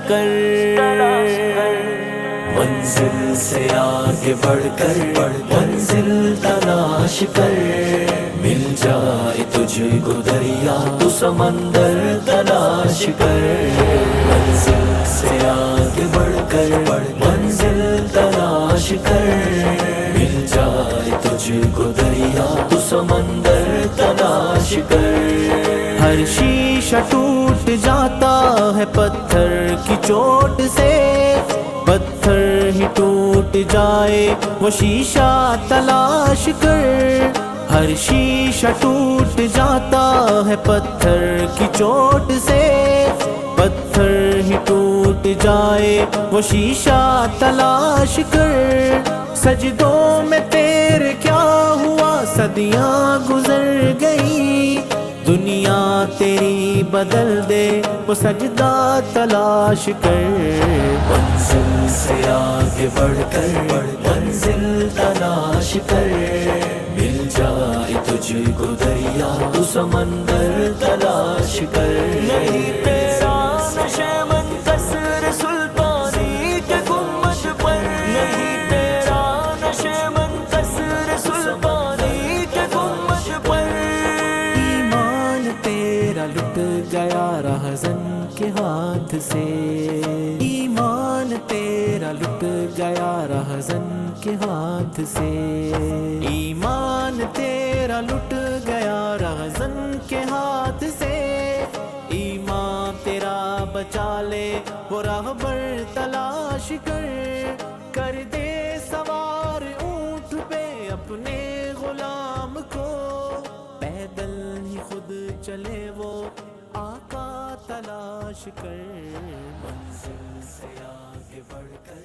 کر، منزل سے آگے بڑھ کر منزل تلاش کر، مل جائے تجھ کو دریا تو سمندر تلاش کر، منزل سے آگے بڑھ کر منزل تلاش کر، مل جائے تجھ کو دریا تو سمندر تلاش کر، ہر شیشہ ٹوٹ جاتا ہے پتھر کی چوٹ سے، پتھر ہی ٹوٹ جائے وہ شیشہ تلاش کر، ہر شیشہ ٹوٹ جاتا ہے پتھر کی چوٹ سے، پتھر ہی ٹوٹ جائے وہ شیشہ تلاش کر، سجدوں میں تیرے کیا ہوا صدیاں گزر گئی، دنیا تیری بدل دے وہ سجدہ تلاش کر، منزل سے آگے بڑھ کر منزل تلاش کر، مل جائے تجھ کو دریا تو سمندر تلاش کر، نہیں تیرا نشے من قصر سلطانی کے گنبد پر، نہیں تیرا نشے من قصر سلطانی کے گنبد پر، ایمان تیرا لٹ گیا رہزن کے ہاتھ سے، ایمان تیرا لٹ گیا رہزن کے ہاتھ سے، ایمان تیرا لٹ گیا رہزن کے ہاتھ سے، ایمان تیرا بچا لے وہ راہبر تلاش کر دے سوار اونٹ پہ اپنے غلام کو، پیدل ہی خود چلے وہ آقا تلاش کر، منزل سے آگے بڑھ کر